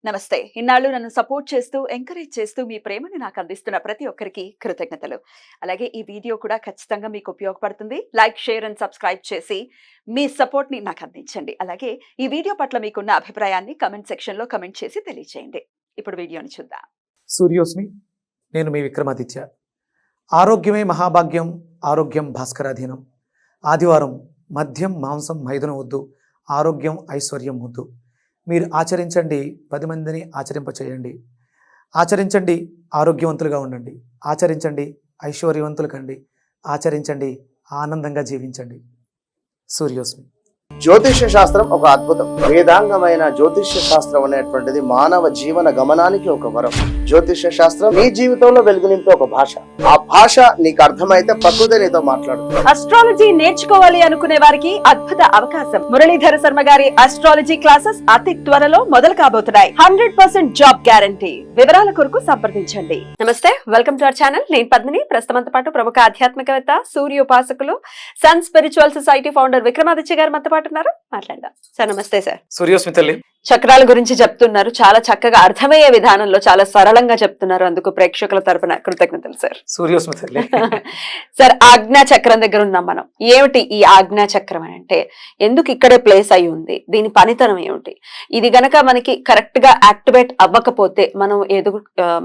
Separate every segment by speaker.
Speaker 1: నమస్తే. ఇన్నాళ్ళు నన్ను సపోర్ట్ చేస్తూ, ఎంకరేజ్ చేస్తూ మీ ప్రేమని నాకు అందిస్తున్న ప్రతి ఒక్కరికి కృతజ్ఞతలు. అలాగే ఈ వీడియో కూడా ఖచ్చితంగా మీకు ఉపయోగపడుతుంది. లైక్, షేర్ అండ్ సబ్స్క్రైబ్ చేసి మీ సపోర్ట్‌ని నాకు అందించండి. అలాగే ఈ వీడియో పట్ల మీకున్న అభిప్రాయాన్ని కామెంట్ సెక్షన్‌లో కామెంట్ చేసి తెలియజేయండి. ఇప్పుడు వీడియోని చూద్దాం.
Speaker 2: సూర్యోస్మి, నేను మీ విక్రమాదిత్య. ఆరోగ్యమే మహాభాగ్యం, ఆరోగ్యం భాస్కరాధీనం. ఆదివారం మద్యం, మాంసం, మైదనం వద్దు, ఆరోగ్యం, ఐశ్వర్యం వద్దు. మీరు ఆచరించండి, 10 మందిని ఆచరింపచేయండి. ఆచరించండి, ఆరోగ్యవంతులుగా ఉండండి. ఆచరించండి, ఐశ్వర్యవంతులు కండి. ఆచరించండి, ఆనందంగా జీవించండి. సూర్యోస్మి.
Speaker 3: జ్యోతిష్య శాస్త్రం ఒక అద్భుతం. వేదాంగమైన జ్యోతిష్య శాస్త్రం అనేటువంటిది మానవ జీవన గమనానికి ఒక వరం. జ్యోతిష్య శాస్త్రం నీ జీవితంలో వెలుగు నింపే ఒక భాష. ఆ భాష నీకు అర్థమైతే ప్రకృతి నీతో మాట్లాడుతుంది.
Speaker 1: అస్ట్రాలజీ నేర్చుకోవాలి అనుకునే వారికి అద్భుత అవకాశం. మురళీధర శర్మ గారి అస్ట్రాలజీ క్లాసెస్ అతి త్వరలో మొదలు కాబోతున్నాయి. 100% జాబ్ గ్యారంటీ. వివరాల కొరకు సంప్రదించండి. నమస్తే, వెల్కమ్ టు అవర్ ఛానల్. నేను పద్మిని. ప్రస్తుతంతో పాటు ప్రముఖ ఆధ్యాత్మికవేత్త, సూర్యోపాసకులు, sun spiritual society founder Vikramaditya garu మనతో పాటు ఉన్నారు. మాట్లాడదాం సార్. నమస్తే సార్.
Speaker 2: సూర్యోస్మి తల్లి,
Speaker 1: చక్రాల గురించి చెప్తున్నారు. చాలా చక్కగా అర్థమయ్యే విధానంలో చాలా సరళంగా చెప్తున్నారు. అందుకు ప్రేక్షకుల తరపున కృతజ్ఞతలు సార్.
Speaker 2: సూర్యోస్మి తల్లి.
Speaker 1: సార్, ఆజ్ఞా చక్రం దగ్గర ఉన్నాం మనం. ఏమిటి ఈ ఆజ్ఞా చక్రం అని అంటే, ఎందుకు ఇక్కడే ప్లేస్ అయి ఉంది, దీని పనితనం ఏమిటి, ఇది గనక మనకి కరెక్ట్ గా యాక్టివేట్ అవ్వకపోతే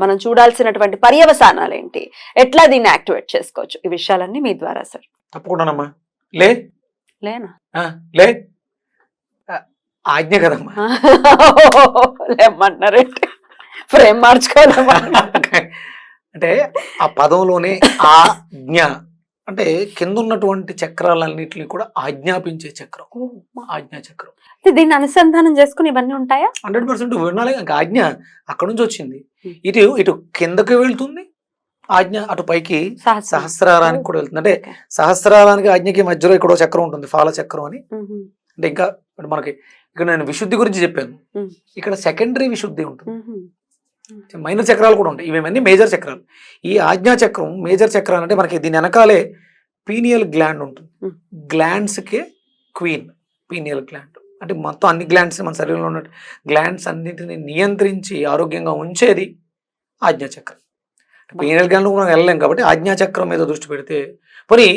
Speaker 1: మనం చూడాల్సినటువంటి పర్యవసానాలు ఏంటి, ఎట్లా దీన్ని యాక్టివేట్ చేసుకోవచ్చు, ఈ విషయాలన్నీ మీ ద్వారా సార్.
Speaker 2: తప్పకుండానమ్మా. లేనా లే ఆజ్ఞ కదమ్మా.
Speaker 1: లేమన్నారంటే ఫ్రేమ్ మార్చుకోవాలమ్మా.
Speaker 2: అంటే ఆ పదంలోనే ఆజ్ఞ అంటే కింద ఉన్నటువంటి చక్రాలన్నింటినీ కూడా ఆజ్ఞాపించే చక్రం, ఆజ్ఞా చక్రం.
Speaker 1: దీన్ని అనుసంధానం చేసుకుని ఇవన్నీ ఉంటాయా?
Speaker 2: 100% వినాలి. ఆజ్ఞ అక్కడ నుంచి వచ్చింది. ఇటు కిందకి వెళ్తుంది ఆజ్ఞ, అటు పైకి సహస్రారానికి కూడా వెళ్తుంది. అంటే సహస్రారానికి ఆజ్ఞకి మధ్యలో ఇక్కడ చక్రం ఉంటుంది, ఫాల చక్రం అని. అంటే ఇంకా మనకి ఇక్కడ నేను విశుద్ధి గురించి చెప్పాను, ఇక్కడ సెకండరీ విశుద్ధి ఉంటుంది, మైనర్ చక్రాలు కూడా ఉంటాయి. ఇవేమన్నీ మేజర్ చక్రాలు. ఈ ఆజ్ఞా చక్రం మేజర్ చక్రాలు. అంటే మనకి దీని వెనకాలే పీనియల్ గ్లాండ్ ఉంటుంది. గ్లాండ్స్కే క్వీన్ పీనియల్ గ్లాండ్. అంటే మొత్తం అన్ని గ్లాండ్స్ మన శరీరంలో ఉన్న గ్లాండ్స్ అన్నింటినీ నియంత్రించి ఆరోగ్యంగా ఉంచేది ఆజ్ఞా చక్రం. పీనియల్ గ్లాండ్ మనం వెళ్ళలేం కాబట్టి ఆజ్ఞా చక్రం మీద దృష్టి పెడితే పోనీ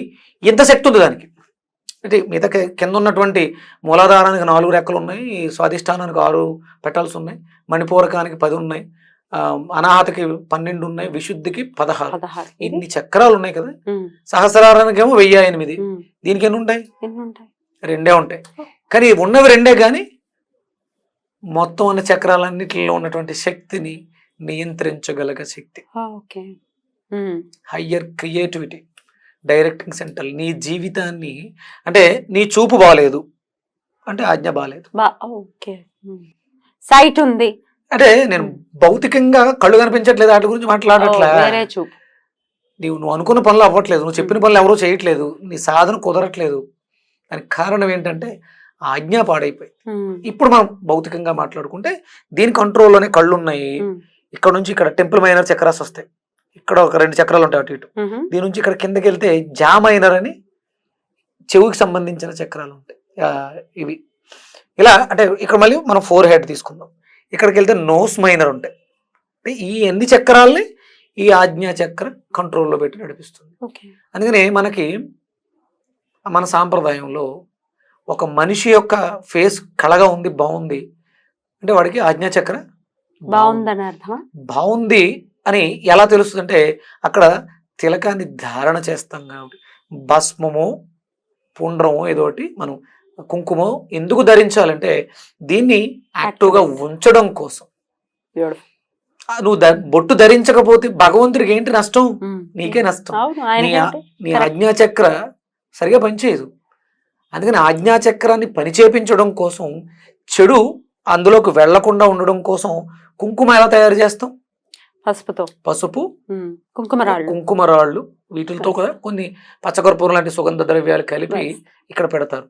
Speaker 2: ఎంత శక్తి ఉంది దానికి. అంటే మిగతా కింద ఉన్నటువంటి మూలాధారానికి 4 రెక్కలు ఉన్నాయి, స్వాధిష్టానానికి 6 పెటల్స్ ఉన్నాయి, మణిపూరకానికి 10 ఉన్నాయి, అనాహతకి 12 ఉన్నాయి, విశుద్ధికి 16. ఇన్ని చక్రాలు ఉన్నాయి కదా. సహస్రారానికి ఏమో 1008. దీనికి ఎన్ని ఉంటాయి? 2 ఉంటాయి. కానీ ఉన్నవి 2 కానీ మొత్తం ఉన్న చక్రాలన్నిటిలో ఉన్నటువంటి శక్తిని నియంత్రించగలగ శక్తి, హయ్యర్ క్రియేటివిటీ, డైరెక్టింగ్ సెంటర్. నీ జీవితాన్ని అంటే నీ చూపు బాగాలేదు అంటే ఆజ్ఞ బాగాలేదు.
Speaker 1: సైట్ ఉంది
Speaker 2: అంటే నేను భౌతికంగా కళ్ళు కనిపించట్లేదు వాటి గురించి మాట్లాడట్లే. నువ్వు అనుకున్న పనులు అవ్వట్లేదు, నువ్వు చెప్పిన పనులు ఎవరో చేయట్లేదు, నీ సాధన కుదరట్లేదు. దానికి కారణం ఏంటంటే ఆజ్ఞ పాడైపోయి. ఇప్పుడు మనం భౌతికంగా మాట్లాడుకుంటే దీని కంట్రోల్లోనే కళ్ళు ఉన్నాయి. ఇక్కడ నుంచి ఇక్కడ టెంపుల్ మైనర్ చక్రాస్ వస్తాయి, ఇక్కడ ఒక 2 చక్రాలు ఉంటాయి అటు ఇటు. దీని నుంచి ఇక్కడ కిందకి వెళ్తే జా మైనర్ అని చెవుకి సంబంధించిన చక్రాలు ఉంటాయి. ఇవి ఇలా అంటే ఇక్కడ మళ్ళీ మనం 4 హెడ్ తీసుకుందాం. ఇక్కడికి వెళ్తే నోస్ మైనర్ ఉంటాయి. అంటే ఈ అన్ని చక్రాలని ఈ ఆజ్ఞా చక్ర కంట్రోల్లో పెట్టి నడిపిస్తుంది. అందుకని మనకి మన సాంప్రదాయంలో ఒక మనిషి యొక్క ఫేస్ కళగా ఉంది, బాగుంది అంటే వాడికి ఆజ్ఞా చక్ర
Speaker 1: బాగుందని అర్థమా?
Speaker 2: బాగుంది అని ఎలా తెలుస్తుంది అంటే అక్కడ తిలకాన్ని ధారణ చేస్తాం కాబట్టి భస్మమో పుండ్రమో ఏదోటి మనం కుంకుమో ఎందుకు ధరించాలంటే దీన్ని యాక్టివ్గా ఉంచడం కోసం. నువ్వు బొట్టు ధరించకపోతే భగవంతుడికి ఏంటి నష్టం? నీకే నష్టం. నీ ఆజ్ఞాచక్ర సరిగా పనిచేయదు. అందుకని ఆజ్ఞాచక్రాన్ని పనిచేపించడం కోసం, చెడు అందులోకి వెళ్లకుండా ఉండడం కోసం కుంకుమ ఎలా తయారు చేస్తాం? పసుపు, కుంకుమరాళ్ళు వీటితో కూడా కొన్ని పచ్చకర్పూరం లాంటి సుగంధ ద్రవ్యాలు కలిపి ఇక్కడ పెడతారు.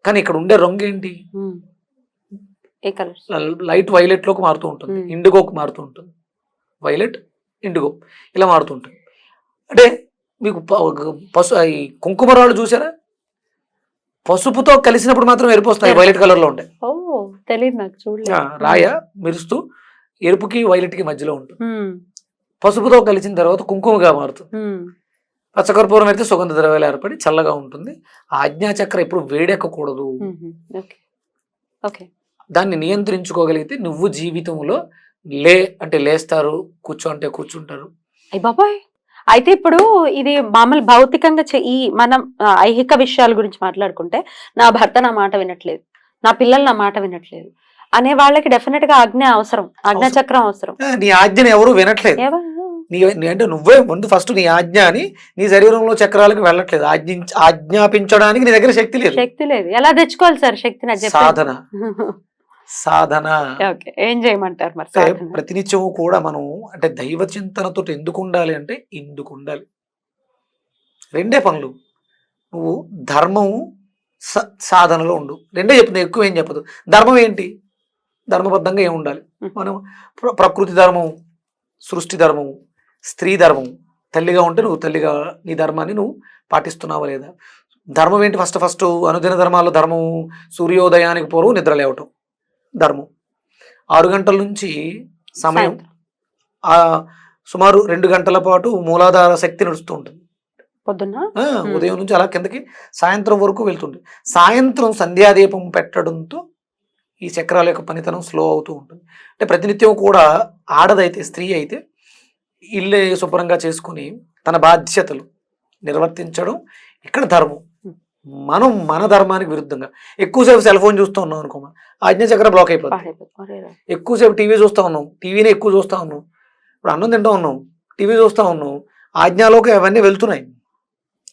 Speaker 2: కానీ ఇక్కడ ఉండే రంగు ఏంటి? లైట్ వైలెట్ లోకి మారుతూ ఉంటుంది, ఇండిగోకి మారుతూ ఉంటుంది. వైలెట్, ఇండిగో ఇలా మారుతూ ఉంటుంది. అంటే మీకు ఈ కుంకుమరాళ్ళు చూసారా? పసుపుతో కలిసినప్పుడు మాత్రం ఎరిపోస్తాయి, వైలెట్ కలర్ లో ఉంటాయి.
Speaker 1: తెలియదు నాకు, చూడలేదు.
Speaker 2: రాయ మెరుస్తూ ఎరుపుకి వైలెట్కి మధ్యలో ఉంటుంది. పసుపుతో కలిసిన తర్వాత కుంకుమగా మారుతుంది. పచ్చకర్పూరం అయితే సుగంధ ద్రవ్యాలు ఏర్పడి చల్లగా ఉంటుంది. ఆజ్ఞాచక్ర ఎప్పుడు వేడెక్కకూడదు. దాన్ని నియంత్రించుకోగలిగితే నువ్వు జీవితంలో లే అంటే లేస్తారు, కూర్చో అంటే కూర్చుంటారు.
Speaker 4: అయ్య బాబాయ్, అయితే ఇప్పుడు ఇది మామూలు భౌతికంగా ఈ మనం ఐహిక విషయాల గురించి మాట్లాడుకుంటే, నా భర్త నా మాట వినట్లేదు, నా పిల్లలు నా మాట వినట్లేదు అనే వాళ్ళకి డెఫినెట్ గా ఆజ్ఞ అవసరం, ఆజ్ఞాచక్రం అవసరం.
Speaker 2: నీ ఆజ్ఞని ఎవరు వినట్లేదు. అంటే నువ్వే ముందు ఫస్ట్ నీ ఆజ్ఞ అని నీ శరీరంలో చక్రాలకు వెళ్ళట్లేదు. ఆజ్ఞాపించడానికి నీ దగ్గర శక్తి లేదు.
Speaker 4: శక్తి లేదు. ఎలా తెచ్చుకోవాలి సార్ శక్తిని?
Speaker 2: సాధన సాధన.
Speaker 4: ఏం చేయమంటారు మరి?
Speaker 2: ప్రతినిత్యము కూడా మనం అంటే దైవ చింతనతో ఎందుకు ఉండాలి అంటే ఇందుకు ఉండాలి. రెండే పనులు. నువ్వు ధర్మము సాధనలో ఉండు. రెండే చెప్తుంది, ఎక్కువ ఏం చెప్పదు. ధర్మం ఏంటి? ధర్మబద్ధంగా ఏమి ఉండాలి? మనం ప్రకృతి ధర్మం, సృష్టి ధర్మం, స్త్రీ ధర్మం. తల్లిగా ఉంటే నువ్వు తల్లిగా నీ ధర్మాన్ని నువ్వు పాటిస్తున్నావా లేదా? ధర్మం ఏంటి? ఫస్ట్ అనుదిన ధర్మాల్లో ధర్మం సూర్యోదయానికి పూర్వం నిద్ర లేవటం ధర్మం. 6 గంటల నుంచి సమయం సుమారు 2 గంటల పాటు మూలాధార శక్తి నడుస్తూ ఉంటుంది.
Speaker 4: పొద్దున్న
Speaker 2: ఉదయం నుంచి అలా కిందకి సాయంత్రం వరకు వెళ్తుంది. సాయంత్రం సంధ్యాదీపం పెట్టడంతో ఈ చక్రాల యొక్క పనితనం స్లో అవుతూ ఉంటుంది. అంటే ప్రతినిత్యం కూడా ఆడదైతే, స్త్రీ అయితే ఇల్లే శుభ్రంగా చేసుకుని తన బాధ్యతలు నిర్వర్తించడం ఇక్కడ ధర్మం. మనం మన ధర్మానికి విరుద్ధంగా ఎక్కువసేపు సెల్ ఫోన్ చూస్తూ ఉన్నాం అనుకో, ఆజ్ఞాచక్ర బ్లాక్ అయిపోతుంది. ఎక్కువసేపు టీవీ చూస్తూ ఉన్నాం, టీవీనే ఎక్కువ చూస్తూ ఉన్నాం. ఇప్పుడు అన్నం తింటూ ఉన్నాం, టీవీ చూస్తూ ఉన్నాం, ఆజ్ఞలోకి అవన్నీ వెళ్తున్నాయి.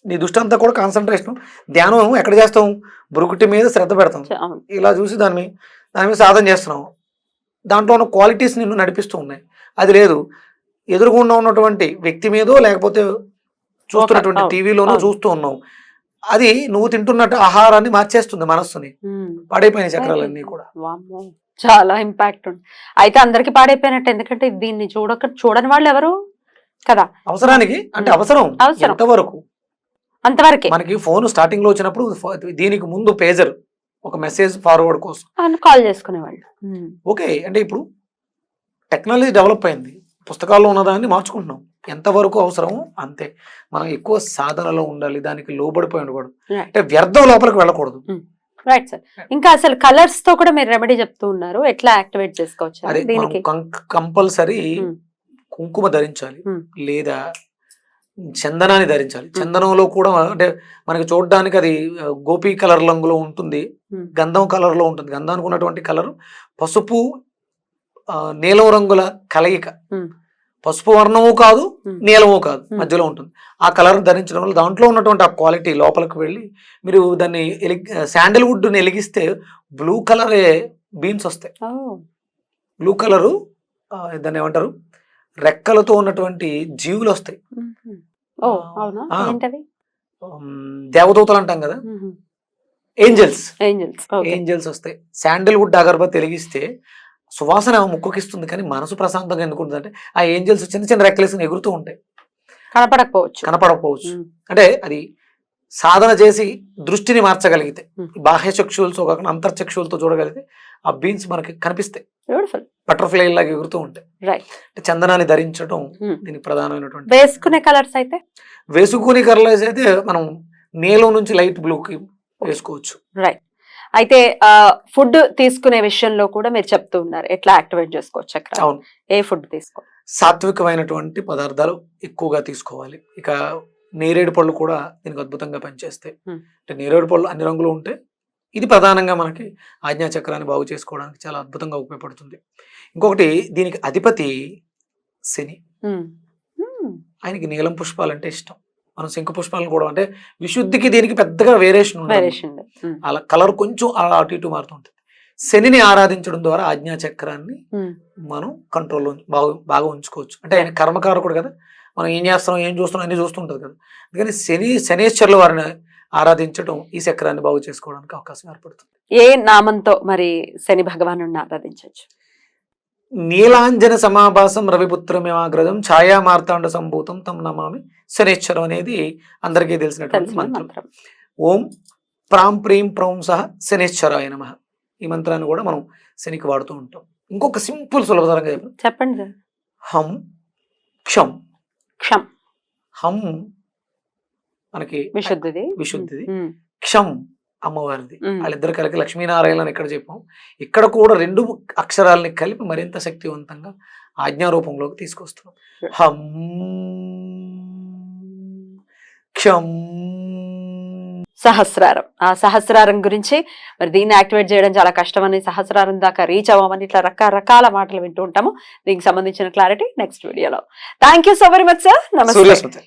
Speaker 2: నీ దృష్టి అంతా కూడా కాన్సన్ట్రేషన్, ధ్యానం ఎక్కడ చేస్తాం? బ్రుకుటి మీద శ్రద్ధ పెడతాం. ఇలా చూసి దాని మీద సాధన చేస్తున్నాం. దాంట్లో ఉన్న క్వాలిటీస్ నిన్ను నడిపిస్తూ ఉన్నాయి. అది లేదు, ఎదురుగుండా ఉన్నటువంటి వ్యక్తి మీదో లేకపోతే చూస్తున్నటువంటి టీవీలోనో చూస్తూ ఉన్నావు. అది నువ్వు తింటున్నట్టు ఆహారాన్ని మార్చేస్తుంది, మనస్సుని. పాడైపోయిన చక్రాలన్నీ కూడా.
Speaker 4: చాలా ఇంపాక్ట్ ఉంది. అయితే అందరికి పాడైపోయినట్టు, ఎందుకంటే దీన్ని చూడని వాళ్ళు ఎవరు కదా.
Speaker 2: అవసరానికి అంటే అవసరం ఎంతవరకు
Speaker 4: అంతవరకే.
Speaker 2: మనకి ఫోన్ స్టార్టింగ్ లో వచ్చినప్పుడు దీనికి ముందు పేజర్, ఒక మెసేజ్ ఫార్వర్డ్ కోసం
Speaker 4: కాల్ చేసుకునేవాళ్ళు.
Speaker 2: ఓకే, అంటే ఇప్పుడు టెక్నాలజీ డెవలప్ అయింది, పుస్తకాల్లో ఉన్నదాన్ని మార్చుకుంటున్నాం. ఎంతవరకు అవసరమో అంతే. మనం ఎక్కువ సాధనలో ఉండాలి, దానికి లోబడిపోయి ఉండకూడదు. అంటే వ్యర్థం లోపలికి వెళ్ళకూడదు.
Speaker 4: Right sir. ఇంకా అసలు కలర్స్ తో కూడా మీరు రెమెడీ చెప్తూ ఉన్నారు, ఎట్లా యాక్టివేట్ చేసుకోవచ్చు?
Speaker 2: అదే కంపల్సరీ కుంకుమ ధరించాలి, లేదా చందనాన్ని ధరించాలి. చందనంలో కూడా అంటే మనకి చూడడానికి అది గోపీ కలర్ రంగులో ఉంటుంది, గంధం కలర్ లో ఉంటుంది. గంధానికి ఉన్నటువంటి కలర్ పసుపు నీలం రంగుల కలయిక. పసుపు వర్ణము కాదు, నీలము కాదు, మధ్యలో ఉంటుంది. ఆ కలర్ ధరించడం వల్ల దాంట్లో ఉన్నటువంటి ఆ క్వాలిటీ లోపలికి వెళ్ళి మీరు దాన్ని శాండల్వుడ్ ని వెలిగిస్తే బ్లూ కలరే బీన్స్ వస్తాయి. బ్లూ కలరు దాన్ని ఏమంటారు, రెక్కలతో ఉన్నటువంటి జీవులు వస్తాయి. దేవదూతలు అంటాం కదా, ఏంజల్స్ ఏంజల్స్ వస్తాయి. శాండల్వుడ్ అగరబత్తి వెలిగిస్తే సువాసన ముక్కుకిస్తుంది, కానీ మనసు ప్రశాంతంగా ఎందుకు ఉంటుంది అంటే ఆ ఏంజల్స్ చిన్న చిన్న రెక్కలేసుకుని ఎగురుతూ ఉంటాయి. కనపడకపోవచ్చు. అంటే అది సాధన చేసి దృష్టిని మార్చగలిగితే, బాహ్య చక్షువులతో కాకుండా అంతర్చక్షువులతో చూడగలిగితే ఆ బీన్స్ మనకి కనిపిస్తాయి, బటర్ఫ్లై లాగా ఎగురుతూ ఉంటాయి. చందనాన్ని ధరించడం దీనికి ప్రధానమైనటువంటి.
Speaker 4: వేసుకునే కలర్స్
Speaker 2: అయితే మనం నీలం నుంచి లైట్ బ్లూకి వేసుకోవచ్చు.
Speaker 4: రైట్. అయితే ఫుడ్ తీసుకునే విషయంలో కూడా మీరు చెప్తూ ఉన్నారు, ఎట్లా యాక్టివేట్ చేసుకోవచ్చు అక్కడ? ఏ ఫుడ్ తీసుకోవాలి?
Speaker 2: సాత్వికమైనటువంటి పదార్థాలు ఎక్కువగా తీసుకోవాలి. ఇక నేరేడు పళ్ళు కూడా దీనికి అద్భుతంగా పనిచేస్తాయి. అంటే నేరేడు పళ్ళు అన్ని రంగులు ఉంటే ఇది ప్రధానంగా మనకి ఆజ్ఞాచక్రాన్ని బాగు చేసుకోవడానికి చాలా అద్భుతంగా ఉపయోగపడుతుంది. ఇంకొకటి, దీనికి అధిపతి శని. ఆయనకి నీలం పుష్పాలు అంటే ఇష్టం. మనం శంకు పుష్పాలను కూడా, అంటే విశుద్ధికి దీనికి పెద్దగా వేరియేషన్ ఉంటుంది, అలా కలర్ కొంచెం అటు ఇటు మారుతుంటుంది. శనిని ఆరాధించడం ద్వారా ఆజ్ఞాచక్రాన్ని మనం కంట్రోల్లో బాగా ఉంచుకోవచ్చు. అంటే ఆయన కర్మకారకుడు కదా, మనం ఏం చేస్తున్నాం ఏం చూస్తున్నాం అన్ని చూస్తుంటది కదా. అందుకని శనేశ్వరుల వారిని ఆరాధించడం ఈ చక్రాన్ని బాగు చేసుకోవడానికి అవకాశం ఏర్పడుతుంది.
Speaker 4: ఏ నామంతో మరి శని భగవాను ఆరాధించవచ్చు?
Speaker 2: నీలాంజన సమాభాసం రవిపుత్రమేమాగ్రజం ఛాయా మార్తాండ సంభూతం తం నమామి శనేశ్వరం అనేది అందరికీ తెలిసినటువంటి మంత్రం. ఓం ప్రాం ప్రీం ప్రౌం సహ శనేశ్వరాయ నమః. ఈ మంత్రాన్ని కూడా మనం శనికి వాడుతూ ఉంటాం. ఇంకొక సింపుల్ సులభతరంగా చెప్పాను.
Speaker 4: చెప్పండి సార్.
Speaker 2: హం క్షం.
Speaker 4: క్షం
Speaker 2: హం మనకి
Speaker 4: విశుద్ధిది.
Speaker 2: విశుద్ధిది,
Speaker 4: ఉమ్,
Speaker 2: క్షం అమ్మవారిది.
Speaker 4: ఉమ్.
Speaker 2: వాళ్ళిద్దరు కలిపి లక్ష్మీనారాయణ అని ఇక్కడ చెప్పాం. ఇక్కడ కూడా 2 అక్షరాలని కలిపి మరింత శక్తివంతంగా ఆజ్ఞారూపంలోకి తీసుకొస్తున్నాం. హం క్షం.
Speaker 4: సహస్రారం, ఆ సహస్రారం గురించి మరి దీన్ని యాక్టివేట్ చేయడం చాలా కష్టమని, సహస్రారం దాకా రీచ్ అవ్వమని ఇట్లా రకరకాల మాటలు వింటూ ఉంటాము. దీనికి సంబంధించిన క్లారిటీ నెక్స్ట్ వీడియోలో. Thank you so very much sir. నమస్తే.
Speaker 2: సూర్యస్మతి.